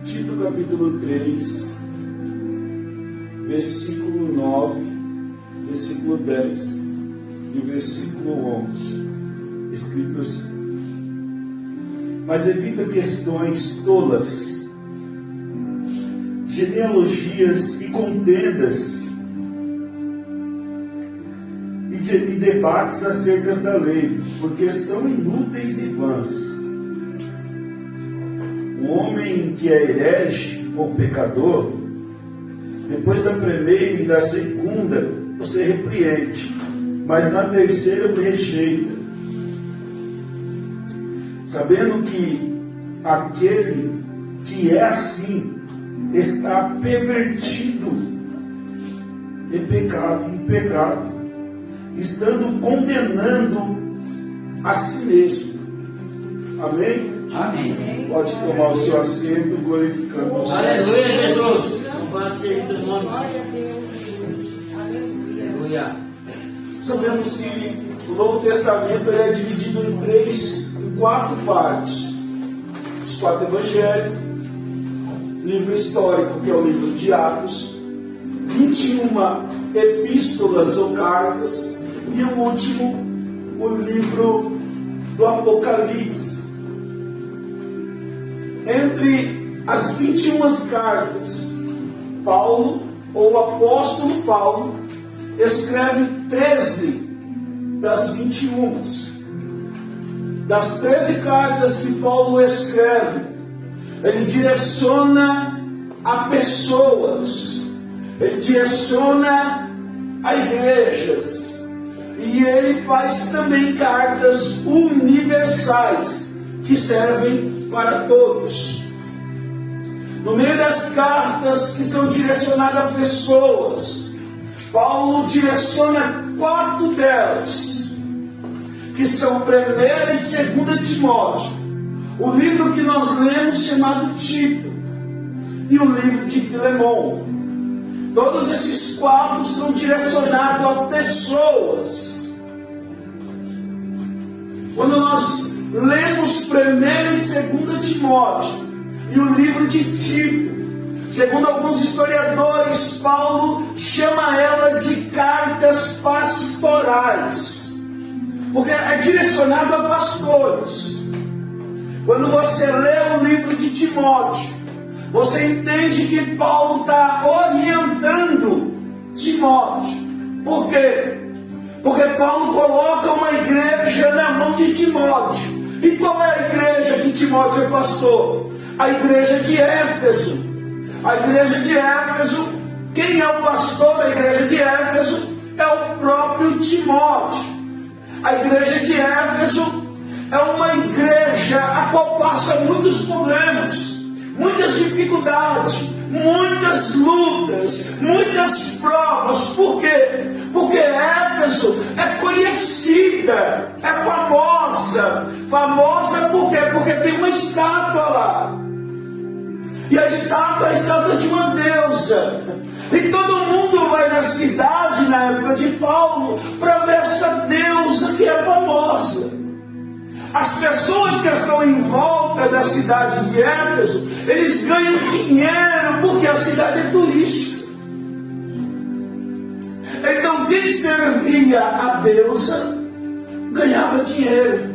Tito capítulo 3, versículo 9, versículo 10 e o versículo 11, escrito assim: mas evita questões tolas, genealogias e contendas, e debates acerca da lei, porque são inúteis e vãs. O homem que é herege ou pecador, depois da primeira e da segunda, você repreende, mas na terceira o rejeita, sabendo que aquele que é assim está pervertido em pecado, estando condenando a si mesmo. Amém? Amém. Pode tomar o seu assento, glorificando o Senhor. Aleluia, Jesus. Louvado seja o teu nome. Aleluia. Sabemos que o Novo Testamento é dividido em quatro partes: os quatro evangelhos, livro histórico, que é o livro de Atos, 21 epístolas ou cartas, e o último, o livro do Apocalipse. Entre as 21 cartas, Paulo, ou o apóstolo Paulo, escreve 13 das 21. Das 13 cartas que Paulo escreve, ele direciona a pessoas, ele direciona a igrejas, e ele faz também cartas universais que servem para todos. No meio das cartas que são direcionadas a pessoas, Paulo direciona 4 delas, que são 1ª e 2ª Timóteo, o livro que nós lemos chamado Tito, e o livro de Filemão. Todos esses 4 são direcionados a pessoas. Quando nós lemos 1ª e 2ª Timóteo e o livro de Tito, segundo alguns historiadores, Paulo chama ela de cartas pastorais, porque é direcionado a pastores. Quando você lê o livro de Timóteo, você entende que Paulo está orientando Timóteo. Por quê? Porque Paulo coloca uma igreja na mão de Timóteo. E qual é a igreja que Timóteo é pastor? A igreja de Éfeso. A igreja de Éfeso, quem é o pastor da igreja de Éfeso? É o próprio Timóteo. A igreja de Éfeso é uma igreja a qual passa muitos problemas, muitas dificuldades, muitas lutas, muitas provas. Por quê? Porque Éfeso é conhecida, é famosa. Famosa por quê? Porque tem uma estátua lá. E a estátua é a estátua de uma deusa. E todo mundo vai na cidade, na época de Paulo, para ver essa deusa que é famosa. As pessoas que estão em volta da cidade de Éfeso, eles ganham dinheiro porque a cidade é turística. Então quem servia a deusa ganhava dinheiro.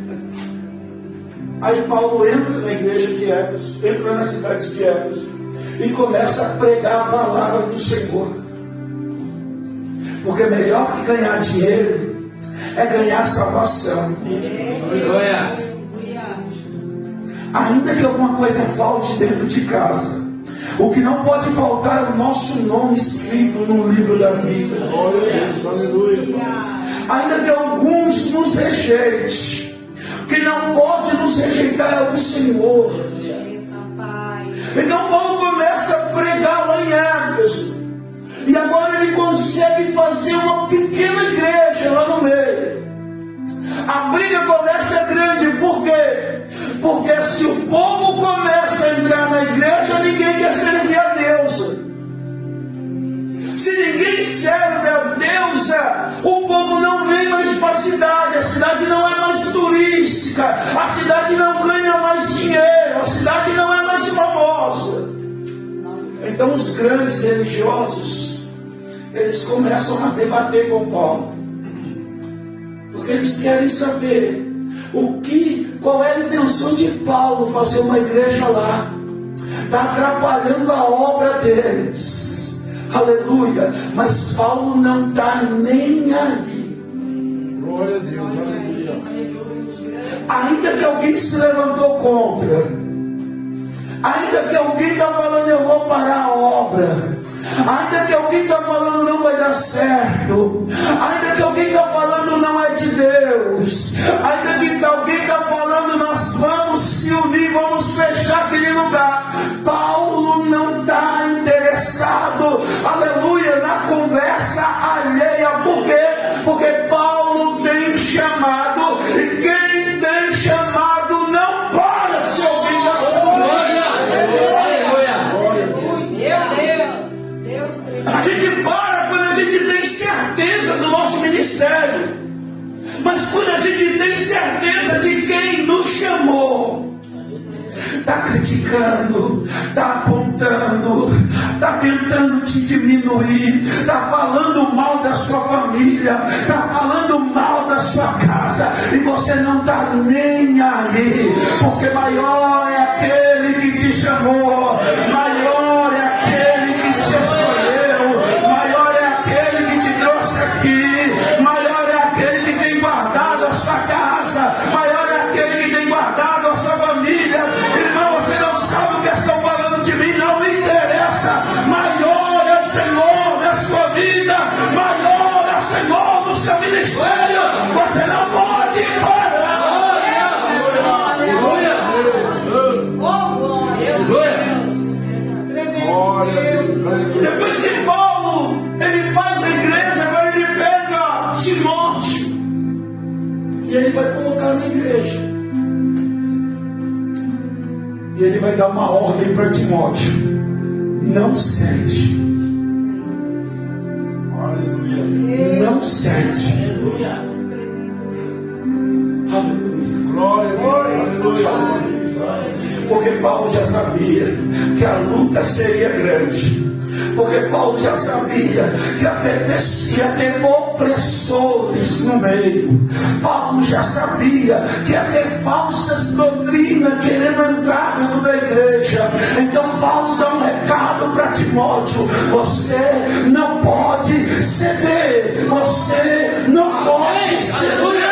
Aí Paulo entra na igreja de Éfeso, entra na cidade de Éfeso e começa a pregar a palavra do Senhor. Porque melhor que ganhar dinheiro é ganhar salvação. Ainda que alguma coisa falte dentro de casa, o que não pode faltar é o nosso nome escrito no livro da vida. Ainda que alguns nos rejeitem, quem não pode nos rejeitar é o Senhor. Então Paulo começa a pregar lá em Éfeso, e agora ele consegue fazer uma pequena igreja lá no meio. A briga começa grande. Por quê? Porque se o povo começa a entrar na igreja, ninguém quer servir a deusa. Se ninguém serve a deusa, o povo não vem mais para a cidade não é mais turística, a cidade não ganha mais dinheiro, a cidade não é mais famosa. Então os grandes religiosos, eles começam a debater com Paulo, porque eles querem saber qual é a intenção de Paulo fazer uma igreja lá. Está atrapalhando a obra deles. Aleluia. Mas Paulo não está nem aí. Glória a Deus. Ainda que alguém se levantou contra, ainda que alguém está falando eu vou parar a obra, ainda que alguém está falando não vai dar certo, ainda que alguém está falando não é de Deus, ainda que alguém está falando nós vamos se unir, vamos fechar aquele lugar, Paulo não está interessado, aleluia, na conversa alheia. Por quê? Porque Paulo tem chamado, e quem tem chamado não para se alguém está chamando. A gente para quando a gente tem certeza do nosso ministério, mas quando a gente tem certeza de quem nos chamou, está criticando, está apontando, está tentando te diminuir, está falando mal da sua família, está falando mal da sua casa, e você não está nem aí, porque maior é aquele que te chamou, maior é aquele que te escolheu, maior é aquele que te trouxe aqui, maior é aquele que tem guardado a sua casa, maior é aquele que tem guardado a sua família. Irmão, você não sabe o que estão falando de mim, não me interessa. Maior é o Senhor na sua vida, maior é o Senhor no seu ministério. Você não pode parar. Depois que Paulo ele faz a igreja, agora ele pega Timóteo e ele vai colocar na igreja. E ele vai dar uma ordem para Timóteo: não cede. Não cede. Aleluia. Glória. Porque Paulo já sabia que a luta seria grande. Porque Paulo já sabia que ia ter opressores no meio. Paulo já sabia que ia ter falsas doutrinas querendo entrar dentro da igreja. Então Paulo dá um recado para Timóteo: você não pode ceder. Você não pode ceder.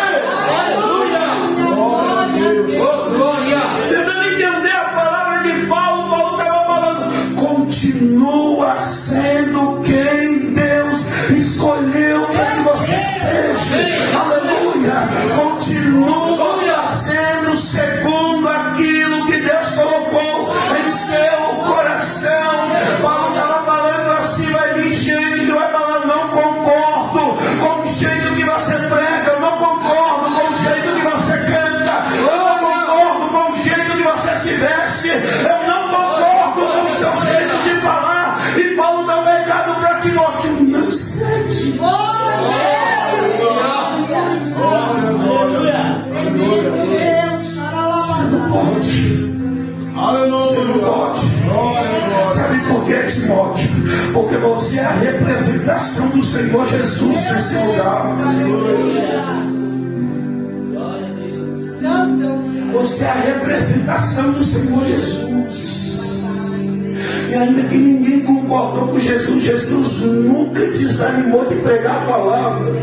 Continua sendo quem Deus escolheu para que você seja. Aleluia. Continua sendo segundo aquilo que Deus colocou em seu coração. Paulo estava falando assim, vai vir gente que vai falar: não concordo com o jeito que você prega, eu não concordo com o jeito que você canta, eu não concordo com o jeito que você se veste, eu não concordo com o seu jeito de falar. E Paulo dá um recado para Timóteo: não cede. Você não pode. Você não pode. Sabe por quê, Timóteo? Porque você é a representação do Senhor Jesus nesse lugar. Você é a representação do Senhor Jesus. E ainda que ninguém concordou com Jesus, Jesus nunca desanimou de pregar a palavra.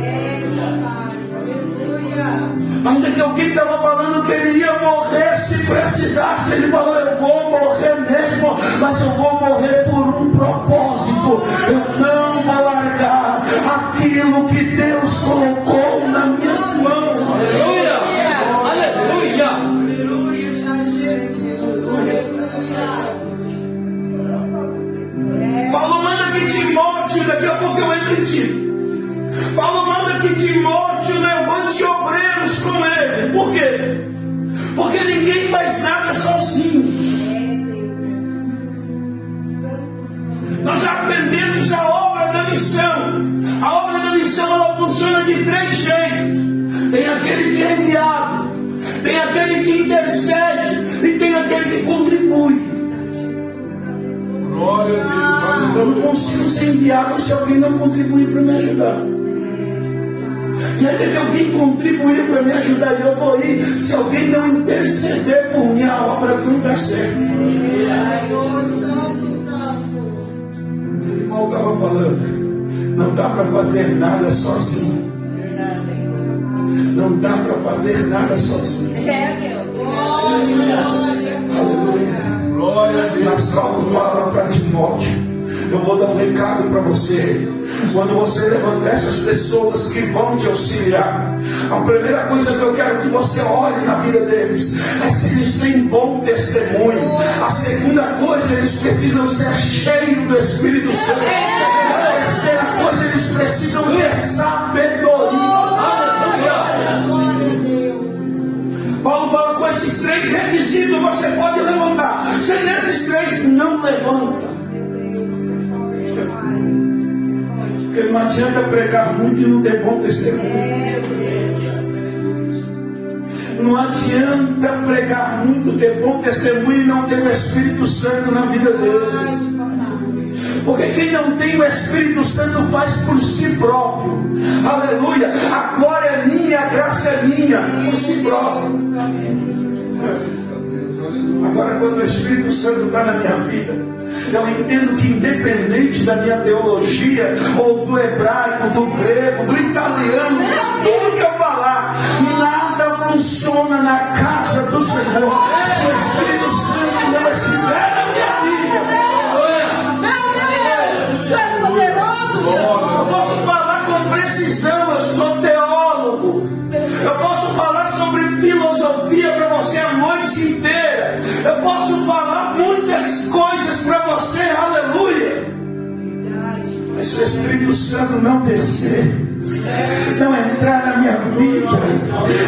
Ainda que alguém estava falando que ele ia morrer se precisasse, ele falou: eu vou morrer mesmo, mas eu vou morrer por um propósito. Eu não vou largar aquilo que Deus colocou nas minhas mãos. Aleluia! Aleluia! Paulo manda que Timóteo, daqui a pouco eu entro em ti. Paulo manda que Timóteo levante obreiros com ele. Por quê? Porque ninguém faz nada sozinho. Nós já aprendemos a obra da missão. A obra da missão ela funciona de 3 jeitos. Tem aquele que é enviado, tem aquele que intercede e tem aquele que contribui. Glória a Deus. Eu não consigo ser enviado se alguém não contribuir para me ajudar. E ainda que alguém contribuir para me ajudar, eu vou ir. Se alguém não interceder por mim, a obra não dá certo. O irmão estava falando, não dá para fazer nada sozinho. Não dá para fazer nada sozinho. Aleluia. Mas Paulo fala para Timóteo, eu vou dar um recado para você. Quando você levantar essas pessoas que vão te auxiliar, a primeira coisa que eu quero que você olhe na vida deles é se eles têm bom testemunho. A segunda coisa, eles precisam ser cheios do Espírito Santo. A terceira coisa, eles precisam ter sabedoria. Paulo fala, com esses 3 requisitos você pode levantar. Sem esses 3, não levanta. Porque não adianta pregar muito e não ter bom testemunho. Não adianta pregar muito, ter bom testemunho e não ter o Espírito Santo na vida dele. Porque quem não tem o Espírito Santo faz por si próprio. Aleluia. A glória é minha, a graça é minha. Por si próprio. Agora, quando o Espírito Santo está na minha vida, eu entendo que independente da minha teologia, ou do hebraico, do grego, do italiano, tudo que eu falar, nada funciona na casa do Senhor se o Espírito Santo não estiver na minha vida. Eu posso falar com precisão, eu sou teólogo. Eu posso falar sobre filosofia para você a noite inteira. Eu posso falar muitas coisas para você, aleluia. Mas se o Espírito Santo não descer, não entrar na minha vida,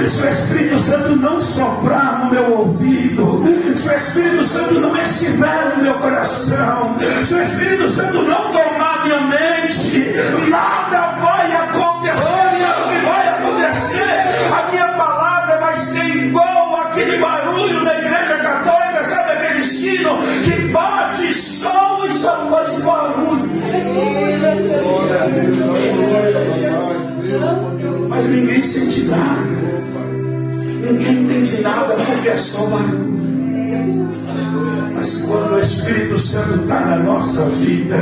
se o Espírito Santo não soprar no meu ouvido, se o Espírito Santo não estiver no meu coração, se o Espírito Santo não tomar minha mente, nada vai acontecer. Sabe o que vai acontecer? A minha palavra vai ser igual aquele barulho da igreja católica, sabe aquele sino que bate som e só faz barulho. Mas ninguém sente nada, ninguém entende nada, porque é só barulho. Mas quando o Espírito Santo está na nossa vida,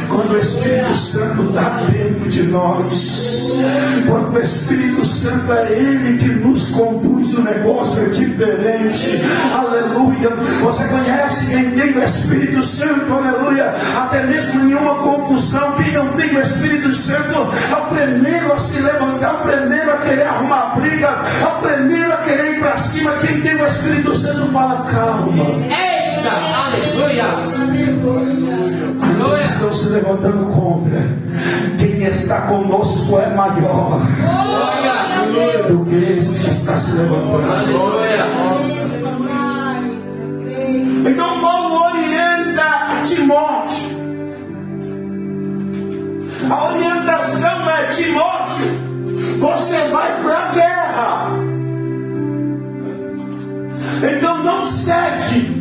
quando o Espírito Santo está dentro de nós, quando o Espírito Santo é Ele que nos conduz, o negócio é diferente. Aleluia. Você conhece quem tem o Espírito Santo? Aleluia. Até mesmo nenhuma confusão. Quem não tem o Espírito Santo é o primeiro a se levantar, o primeiro a querer arrumar briga, é o primeiro a querer ir para cima. Quem tem o Espírito Santo fala, calma. Eita, aleluia. Estão se levantando contra. Quem está conosco é maior do que esse que está se levantando. Então Paulo orienta Timóteo. A orientação é: Timóteo, você vai para a guerra. Então não cede.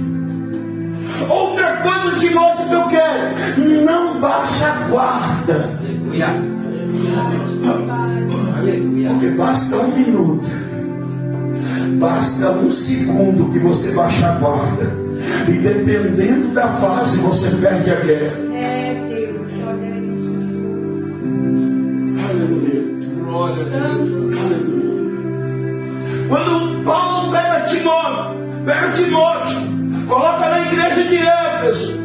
Outra coisa, Timóteo, que eu quero: não baixa a guarda. Porque basta um minuto, basta um segundo que você baixa a guarda, e dependendo da fase você perde a guerra. Aleluia. Quando Paulo pega Timóteo, coloca na igreja de Éfeso,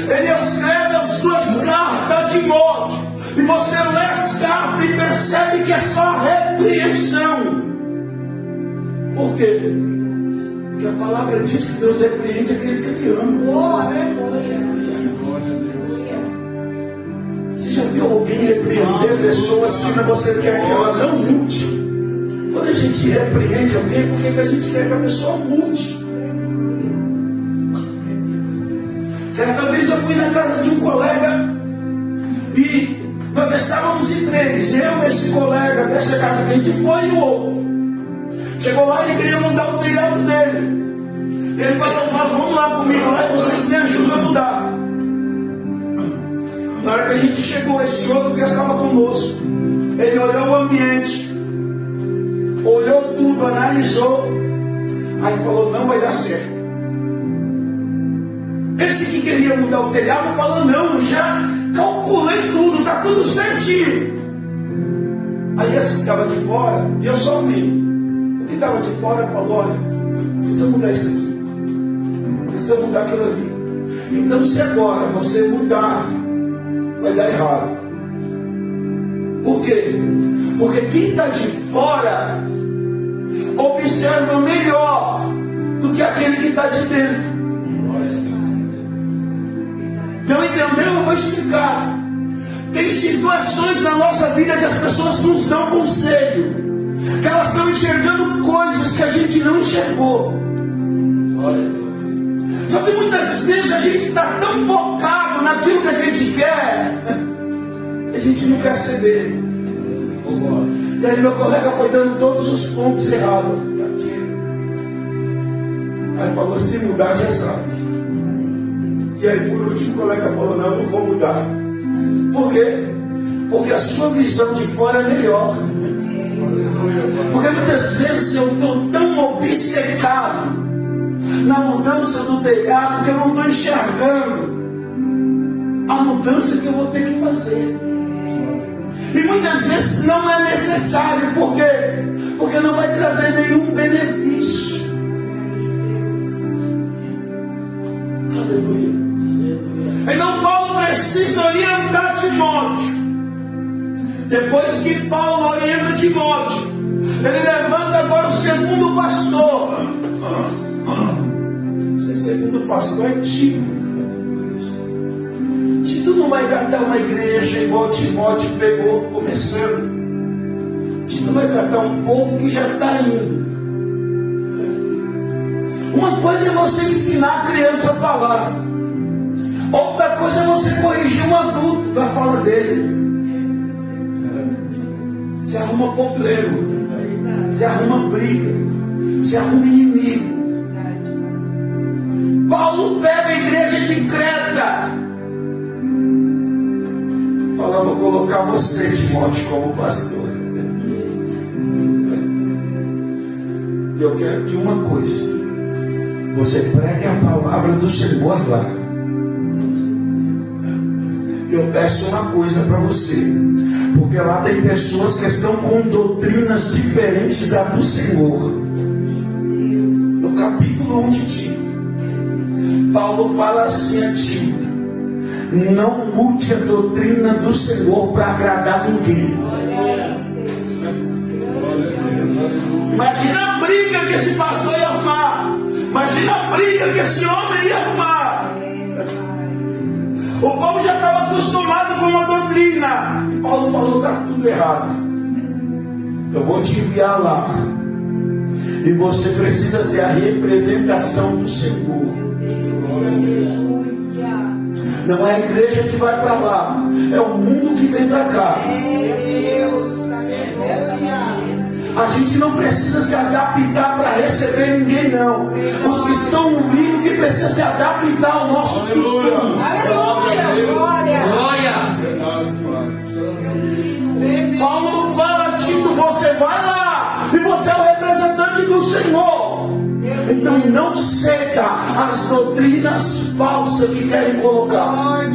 ele escreve as 2 cartas a Timóteo, e você lê as cartas e percebe que é só repreensão. Por quê? Porque a palavra diz que Deus repreende aquele que Ele ama. Você já viu alguém repreender pessoas que você quer que ela não mude? Quando a gente repreende alguém, por que a gente quer que a pessoa mude? Certa vez eu fui na casa de um colega e nós estávamos em 3, eu, esse colega dessa casa que a gente foi e o outro. Chegou lá e ele queria mudar o telhado dele. Ele falou, vamos lá comigo lá e vocês me ajudam a mudar. esse outro que estava conosco. Ele olhou o ambiente, olhou tudo, analisou, aí falou: não vai dar certo. Esse que queria mudar o telhado falou: não, já calculei tudo, está tudo certinho. Aí esse que estava de fora, e eu só vi, o que estava de fora falou: olha, precisa mudar isso aqui, precisa mudar aquilo ali. Então, se agora você mudar, vai dar errado. Por quê? Porque quem está de fora observa melhor do que aquele que está de dentro. Não entendeu? Eu vou explicar. Tem situações na nossa vida que as pessoas nos dão conselho, que elas estão enxergando coisas que a gente não enxergou. Só que muitas vezes a gente está tão focado naquilo que a gente quer, que a gente não quer ceder. E aí meu colega foi dando todos os pontos errados. Aí falou: se mudar já sabe. E aí por último o colega falou: não, não vou mudar. Por quê? Porque a sua visão de fora é melhor. Porque muitas vezes eu estou tão obcecado na mudança do telhado que eu não estou enxergando a mudança que eu vou ter que fazer. E muitas vezes não é necessário. Por quê? Porque não vai trazer nenhum benefício. Aleluia. Então Paulo precisa orientar Timóteo. Depois que Paulo orienta Timóteo, ele levanta agora o segundo pastor. Esse segundo pastor é Tito. Tito não vai catar uma igreja igual Timóteo pegou começando. Tito vai catar um povo que já está indo. Uma coisa é você ensinar a criança a falar, outra coisa é você corrigir um adulto da fala dele. Você arruma problema, você arruma briga, você arruma inimigo. Paulo pega a igreja de Creta, fala: vou colocar você, Timóteo, como pastor. E eu quero que uma coisa: você pregue a palavra do Senhor lá. Eu peço uma coisa para você, porque lá tem pessoas que estão com doutrinas diferentes da do Senhor. No capítulo 1 de Tito, Paulo fala assim a Tito: não mude a doutrina do Senhor para agradar ninguém. Imagina a briga que esse pastor ia arrumar. Imagina a briga que esse homem ia arrumar. O povo já estava acostumado com uma doutrina. E Paulo falou: está tudo errado. Eu vou te enviar lá. E você precisa ser a representação do Senhor. Não é a igreja que vai para lá, é o mundo que vem para cá. A gente não precisa se adaptar para receber ninguém, não. Os que estão vindo que precisam se adaptar aos nossos costumes. Glória. Paulo fala a Tito: você vai lá e você é o representante do Senhor. Então não ceda às doutrinas falsas que querem colocar.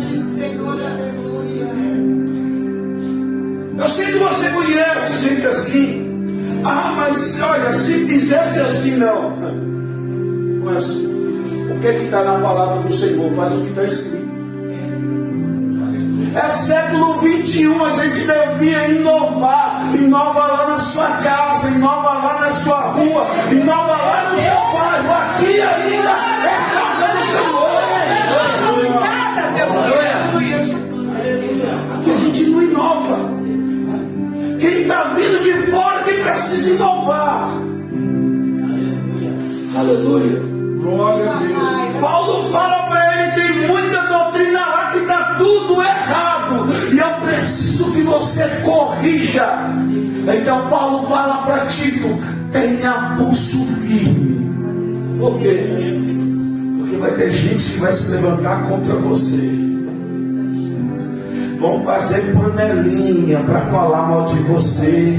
Eu sei que você conhece gente assim. Ah, mas olha, se fizesse assim, não. Mas o que é que está na palavra do Senhor? Faz o que está escrito. É século 21, a gente devia inovar. Inova lá na sua casa, inova lá na sua rua, inova lá no seu bairro. Aqui ainda é casa do Senhor. Aqui a gente não inova. Quem está vindo de fora, quem precisa inovar. Aleluia. Glória a Deus. Paulo fala para ele: tem muita doutrina lá que está tudo errado, e eu preciso que você corrija. Então Paulo fala para Tito: tenha pulso firme. Por quê? Porque vai ter gente que vai se levantar contra você. Vão fazer panelinha para falar mal de você.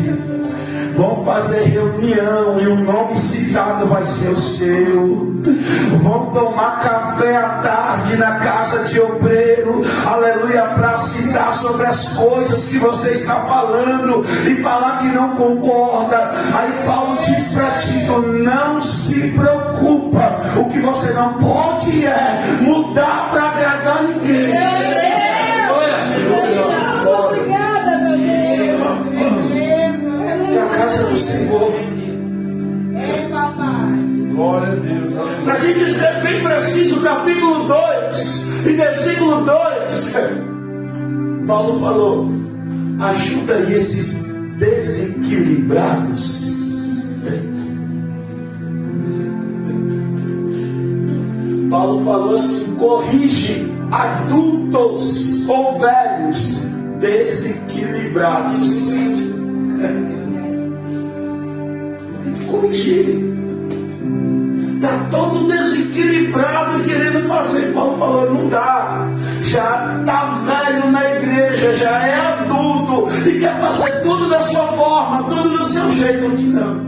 Vão fazer reunião e o nome citado vai ser o seu. Vão tomar café à tarde na casa de obreiro, aleluia, para citar sobre as coisas que você está falando e falar que não concorda. Aí Paulo diz para Tito: não se preocupa, o que você não pode é mudar para agradar ninguém. Casa do Senhor. Glória a Deus. Para a gente ser bem preciso, capítulo 2 e versículo 2, Paulo falou: ajuda aí esses desequilibrados. Paulo falou assim: corrige adultos ou velhos desequilibrados. Corrigir. Está todo desequilibrado querendo fazer. Paulo falou: não dá. Já está velho na igreja, já é adulto e quer fazer tudo da sua forma, tudo do seu jeito. Que não.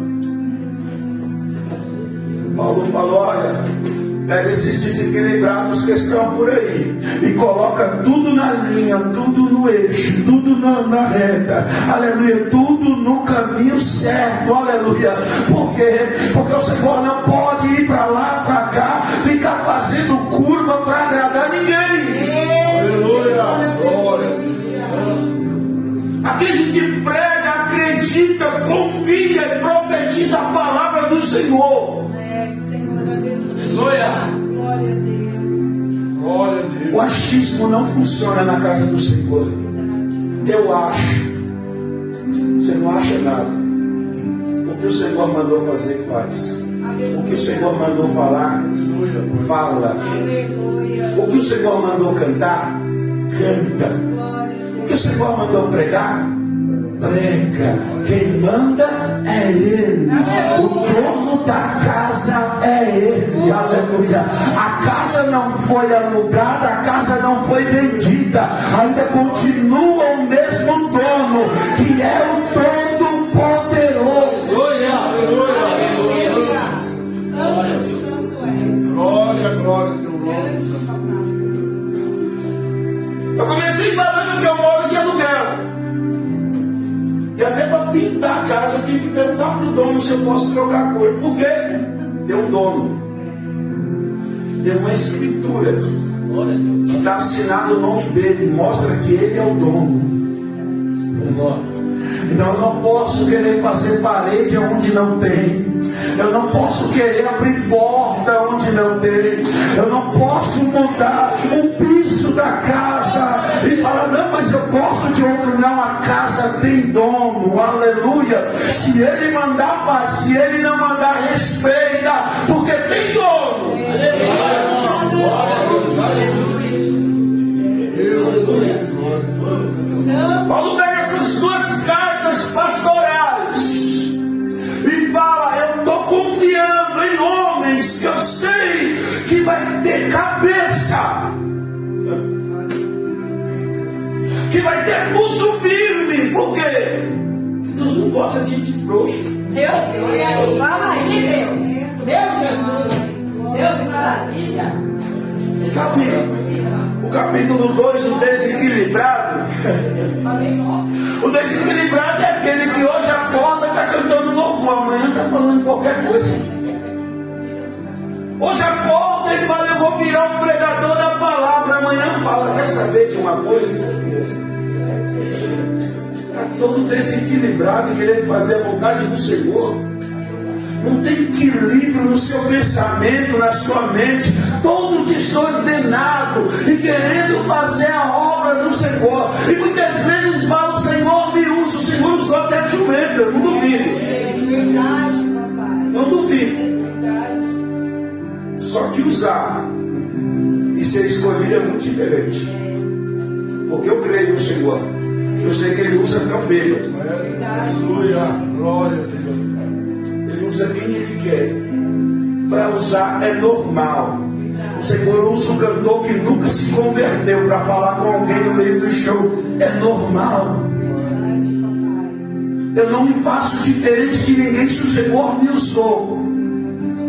Paulo falou: olha, pega esses desequilibrados que estão por aí e coloca tudo na linha, tudo no eixo, tudo na reta, aleluia, tudo no caminho certo, aleluia. Por quê? Porque o Senhor não pode ir para lá, para cá, ficar fazendo curva para agradar ninguém. Aleluia, glória. Aqui a gente prega, acredita, confia e profetiza a palavra do Senhor. Aleluia. Glória a Deus. O achismo não funciona na casa do Senhor. Eu acho. Você não acha nada. O que o Senhor mandou fazer, faz. O que o Senhor mandou falar, fala. O que o Senhor mandou cantar, canta. O que o Senhor mandou pregar, prega. Quem manda é Ele. O dono da casa é Ele. Aleluia. A casa não foi alugada, a casa não foi vendida. Ainda continua o mesmo dono, que é o Todo-Poderoso. Glória, glória, teu nome. Eu comecei falando que eu moro de aluguel. E até para pintar a casa eu tenho que perguntar para o dono se eu posso trocar a cor. Por quê? Tem um dono. Tem uma escritura que está assinado o nome dele. Mostra que ele é o dono. Então eu não posso querer fazer parede onde não tem. Eu não posso querer abrir porta onde não tem. Eu não posso mudar o piso da casa e falar: não, mas eu gosto de outro. Não, a casa tem dono. Aleluia. Se ele mandar, faz. Se ele não mandar, respeita, porque tem dono. Paulo pega essas duas cartas pastorais e fala: eu estou confiando em homens que eu sei que vai ter cabeça, que vai ter pulso firme. Por quê? Porque Deus não gosta de gente frouxa. Deus, fala aí, Deus, Jesus, Deus, maravilha. Sabe, o capítulo 2, o desequilibrado. O desequilibrado é aquele que hoje acorda e está cantando louvor, amanhã está falando qualquer coisa. Hoje acorda e fala: eu vou virar um pregador da palavra. Amanhã fala: quer saber de uma coisa? Está todo desequilibrado e querendo fazer a vontade do Senhor. Não tem equilíbrio no seu pensamento, na sua mente, todo desordenado e querendo fazer a obra do Senhor. E muitas vezes fala: o Senhor me usa. O Senhor usou até jumento, eu não duvido. Verdade, papai. Não duvido. Verdade. Só que usar e ser escolhido é muito diferente. Porque eu creio no Senhor. Eu sei que Ele usa até o bêbado. Aleluia, glória a Deus. Ele usa quem Ele quer. Para usar é normal. O Senhor usa um cantor que nunca se converteu para falar com alguém no meio do show. É normal. Eu não me faço diferente de ninguém se o Senhor me usou.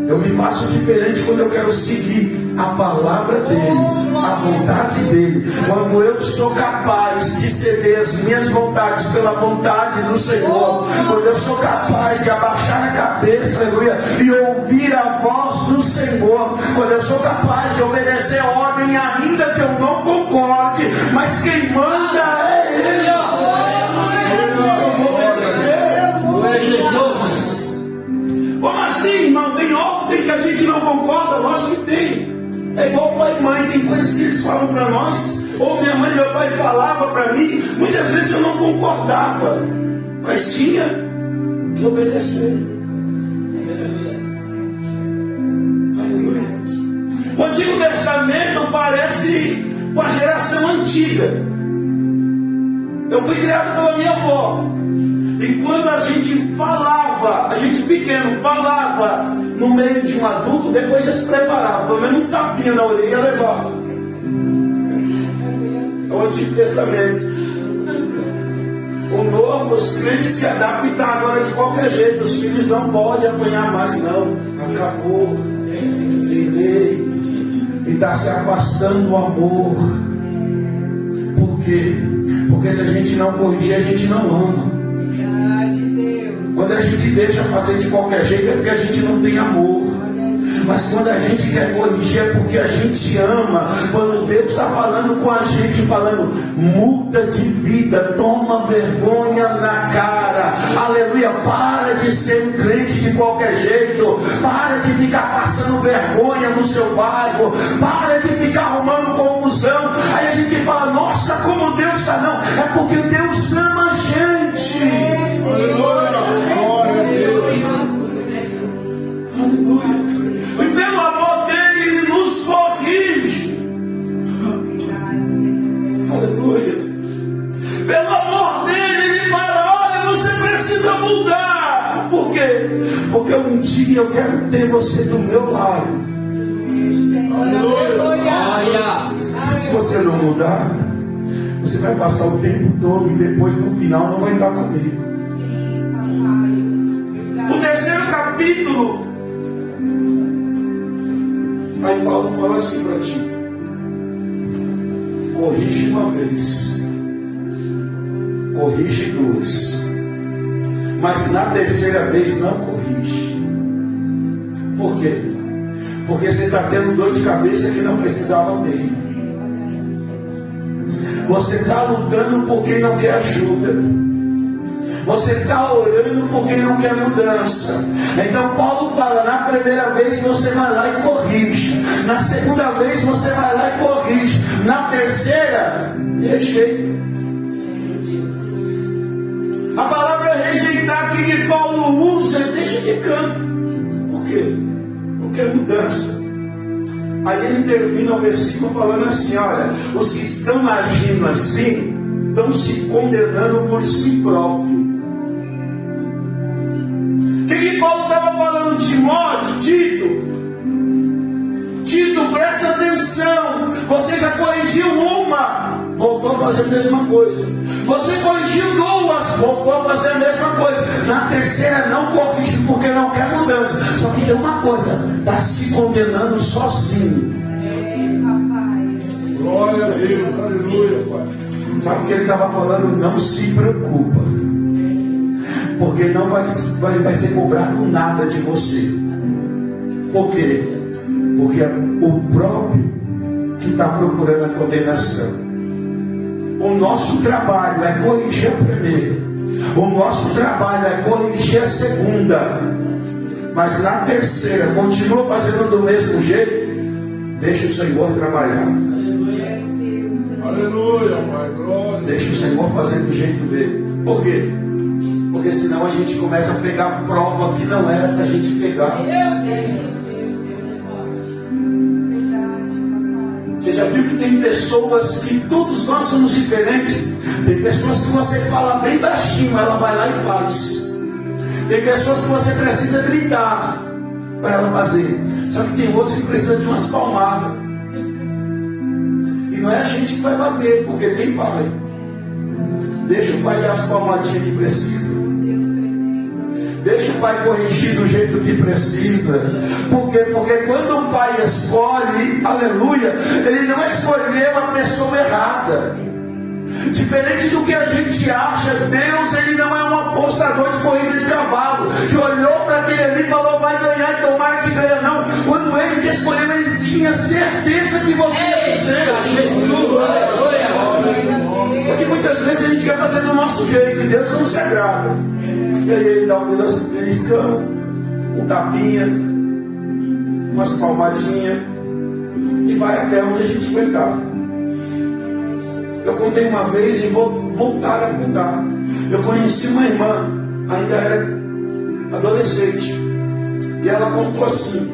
Eu me faço diferente quando eu quero seguir a palavra dele, a vontade dele. Quando eu sou capaz de ceder as minhas vontades pela vontade do Senhor. Quando eu sou capaz de abaixar a cabeça, aleluia, e ouvir a voz do Senhor. Quando eu sou capaz de obedecer a ordem, ainda que eu não concorde, mas quem manda é Ele. Eu vou obedecer. Glória a Jesus. Como assim, irmão? Tem ordem que a gente não concorda? Lógico que tem. É igual pai e mãe, tem coisas que eles falam para nós, ou minha mãe e meu pai falavam para mim, muitas vezes eu não concordava, mas tinha que obedecer. Aleluia. O Antigo Testamento parece com a geração antiga. Eu fui criado pela minha avó. E quando a gente falava, a gente pequeno falava no meio de um adulto, depois já se preparava, pelo menos um tapinha na orelha ia levar. É o Antigo Testamento. O Novo, os crentes que adaptam agora de qualquer jeito. Os filhos não podem apanhar mais, não. Acabou. Entendeu? E está se afastando do amor. Por quê? Porque se a gente não corrigir, a gente não ama. Quando a gente deixa fazer de qualquer jeito é porque a gente não tem amor. Mas quando a gente quer corrigir é porque a gente ama. Quando Deus está falando com a gente, falando, muda de vida, toma vergonha na cara, aleluia, para de ser um crente de qualquer jeito, para de ficar passando vergonha no seu bairro, para de ficar arrumando confusão. Aí a gente fala, nossa, como Deus está, não, é porque Deus ama a gente. Aleluia. Glória a Deus. Aleluia. E pelo amor dele, ele nos corrige. Aleluia. Pelo amor dele, ele fala, olha, você precisa mudar. Por quê? Porque um dia eu quero ter você do meu lado. Glória. Se você não mudar, você vai passar o tempo todo e depois no final não vai estar comigo. O terceiro capítulo, aí Paulo fala assim para ti: corrige uma vez, corrige duas, mas na terceira vez não corrige. Por quê? Porque você está tendo dor de cabeça que não precisava ter. Você está lutando por quem não quer ajuda. Você está orando por quem não quer mudança. Então Paulo fala, na primeira vez você vai lá e corrige. Na segunda vez você vai lá e corrige. Na terceira, rejeita. A palavra rejeitar aqui que Paulo usa, deixa de canto. Por quê? Porque é mudança. Aí ele termina o versículo falando assim, olha, os que estão agindo assim, estão se condenando por si próprios. O que Paulo estava falando? Timóteo, Tito, presta atenção. Você já corrigiu uma, voltou a fazer a mesma coisa. Você corrigiu duas, voltou a fazer a mesma coisa. Na terceira não corrige porque não quer mudança. Só que tem uma coisa, está se condenando sozinho. Glória a Deus, aleluia, Pai. Sabe o que ele estava falando? Não se preocupa, porque não vai ser cobrado nada de você. Por quê? Porque é o próprio que está procurando a condenação. O nosso trabalho é corrigir a primeira, o nosso trabalho é corrigir a segunda, mas na terceira continua fazendo do mesmo jeito. Deixa o Senhor trabalhar. Aleluia, Pai, glória. Deixa o Senhor fazer do jeito dele. Por quê? Porque senão a gente começa a pegar prova que não era para a gente pegar. Você já viu que tem pessoas que todos nós somos diferentes? Tem pessoas que você fala bem baixinho, ela vai lá e faz. Tem pessoas que você precisa gritar para ela fazer. Só que tem outros que precisam de umas palmadas. E não é a gente que vai bater, porque tem pai. Deixa o pai dar as palmadinhas que precisa. Deixa o pai corrigir do jeito que precisa. Por quê? Porque quando o pai escolhe, aleluia, ele não escolheu a pessoa errada. Diferente do que a gente acha, Deus, ele não é um apostador de corrida de cavalo, que olhou para aquele ali e falou, vai ganhar e tomara que ganha. Não, quando ele te escolheu, ele tinha certeza que você ia vencer. Jesus, aleluia. Só que muitas vezes a gente quer fazer do nosso jeito e Deus não se agrada. E aí ele dá um beliscão, um tapinha, umas palmadinhas e vai até onde a gente aguentar. Eu contei uma vez e vou voltar a contar. Eu conheci uma irmã, ainda era adolescente, e ela contou assim: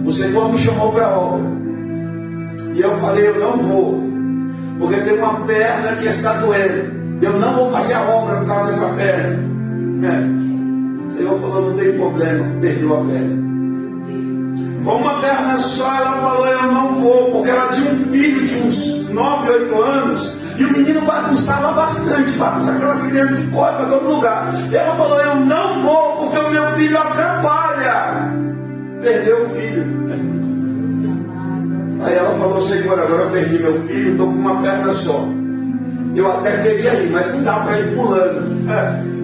o Senhor me chamou para a obra, e eu falei, eu não vou, porque tem uma perna que está doendo, eu não vou fazer a obra por causa dessa perna. O Senhor falou, não tem problema, perdeu a perna. Com uma perna só, ela falou, eu não vou, porque ela tinha um filho de uns 9, 8 anos, e o menino bagunçava bastante, bagunça aquelas crianças que correm para todo lugar. E ela falou, eu não vou, porque o meu filho atrapalha. Perdeu o filho. Aí ela falou, Senhor, agora eu perdi meu filho, estou com uma perna só. Eu até queria ir, mas não dá para ir pulando.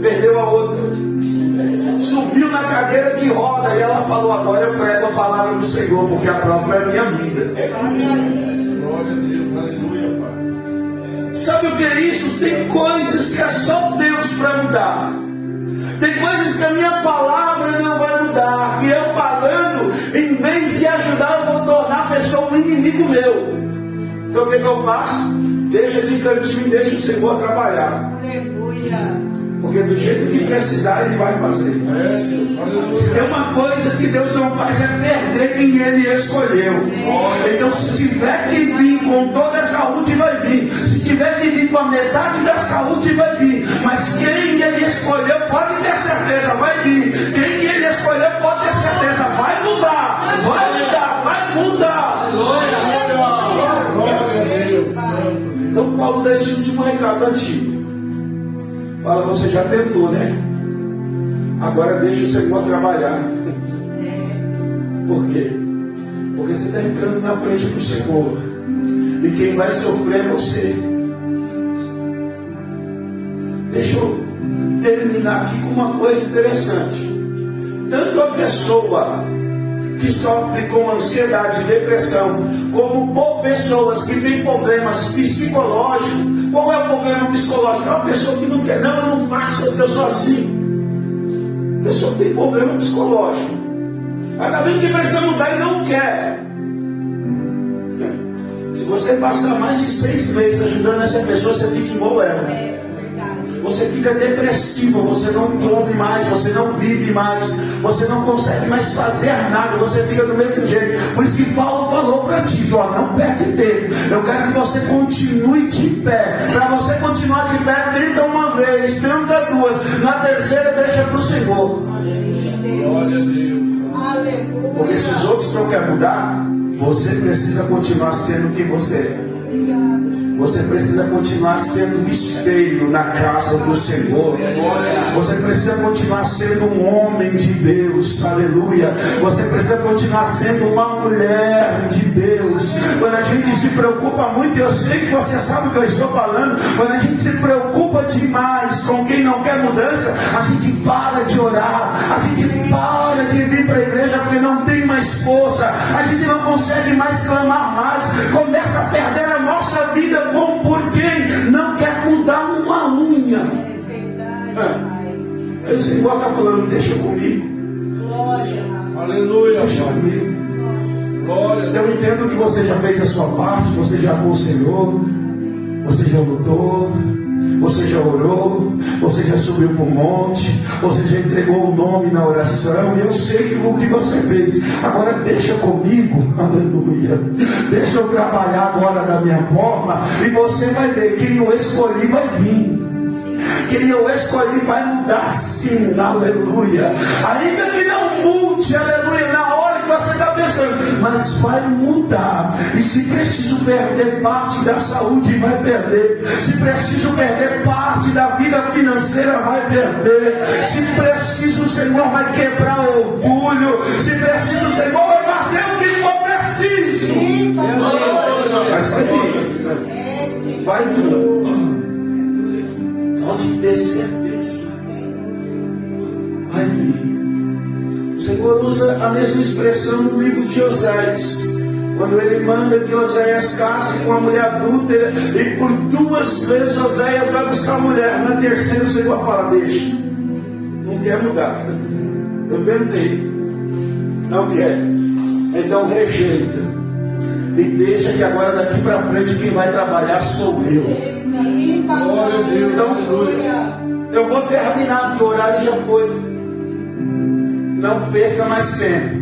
Perdeu a outra. Subiu na cadeira de roda e ela falou, agora eu prego a palavra do Senhor, porque a próxima é a minha vida. Glória a Deus, aleluia, Pai. Sabe o que é isso? Tem coisas que é só Deus para mudar. Tem coisas que a minha palavra não vai mudar. E eu falando, em vez de ajudar, eu vou tornar a pessoa um inimigo meu. Então o que eu faço? Deixa de cantinho e deixa o Senhor trabalhar. Aleluia. Porque do jeito que precisar, Ele vai fazer. Se tem uma coisa que Deus não faz é perder quem Ele escolheu. Então se tiver que vir com toda a saúde, vai vir. Se tiver que vir com a metade da saúde, vai vir. Mas quem Ele escolheu, pode ter certeza, vai vir. Quem Ele escolheu, pode ter certeza, vai mudar. Vai mudar, vai mudar. Glória a Deus. Então Paulo deixa de um recado antigo. Fala, você já tentou, né? Agora deixa o Senhor trabalhar. Por quê? Porque você está entrando na frente do Senhor. E quem vai sofrer é você. Deixa eu terminar aqui com uma coisa interessante. Tanto a pessoa que sofre com ansiedade e depressão, como por pessoas que têm problemas psicológicos. Qual é o problema psicológico? É uma pessoa que não quer, não, eu não faço, eu sou assim. A pessoa tem problema psicológico. Ainda bem que precisa mudar e não quer. Se você passar mais de 6 meses ajudando essa pessoa, você fica igual ela. Você fica depressivo, você não come mais, você não vive mais, você não consegue mais fazer nada, você fica do mesmo jeito. Por isso que Paulo falou para ti, ó, não perde tempo. Eu quero que você continue de pé. Para você continuar de pé, tenta uma vez, tenta duas, na terceira deixa para o Senhor. Glória a Deus. Porque se os outros não querem mudar, você precisa continuar sendo quem você é. Você precisa continuar sendo um espelho na casa do Senhor. Você precisa continuar sendo um homem de Deus. Aleluia. Você precisa continuar sendo uma mulher de Deus. Quando a gente se preocupa muito, eu sei que você sabe o que eu estou falando. Quando a gente se preocupa demais com quem não quer mudança, a gente para de orar. A gente para de vir para a igreja porque não tem mais força. A gente não consegue mais clamar mais. Começa a perder a nossa vida como por quem não quer mudar uma unha. Aí o Senhor está falando, deixa comigo. Aleluia. Deixa comigo. Glória a Deus. Eu entendo que você já fez a sua parte, você já aconselhou, você já lutou, você já orou, você já subiu para o monte, você já entregou o nome na oração, e eu sei que o que você fez. Agora deixa comigo, aleluia. Deixa eu trabalhar agora da minha forma, e você vai ver, quem eu escolhi vai vir. Quem eu escolhi vai mudar sim, aleluia. Ainda que não mude, aleluia, na hora você está pensando, mas vai mudar. E se preciso perder parte da saúde, vai perder. Se preciso perder parte da vida financeira, vai perder. Se preciso, o Senhor vai quebrar o orgulho. Se preciso, o Senhor vai fazer o que for preciso. Mas vai vir. Vai vir. Pode ter certeza. Vai vir. O Senhor usa a mesma expressão no livro de Oséias, quando ele manda que Oséias case com a mulher adúltera, e por 2 vezes Oséias vai buscar a mulher. Na terceira o Senhor fala: deixa, não quer mudar, eu tentei, não quer, então rejeita e deixa, que agora daqui para frente quem vai trabalhar sou eu. Glória a Deus. Então eu vou terminar, porque o horário já foi. Não perca mais tempo.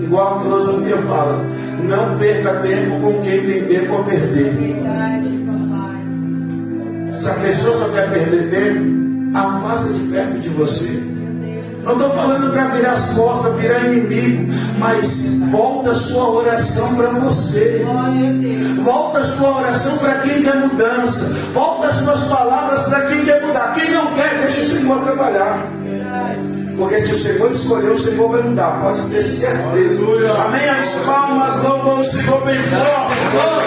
Igual a filosofia fala, não perca tempo com quem tem tempo a perder. Se a pessoa só quer perder tempo, afasta de perto de você. Não estou falando para virar as costas, virar inimigo, mas volta a sua oração para você. Volta a sua oração para quem quer mudança. Volta as suas palavras para quem quer mudar. Quem não quer, deixa o Senhor trabalhar. Porque se o Senhor escolher, o Senhor vai mudar. Pode ter certeza. Amém? As palmas louvam o Senhor bem forte. Glória.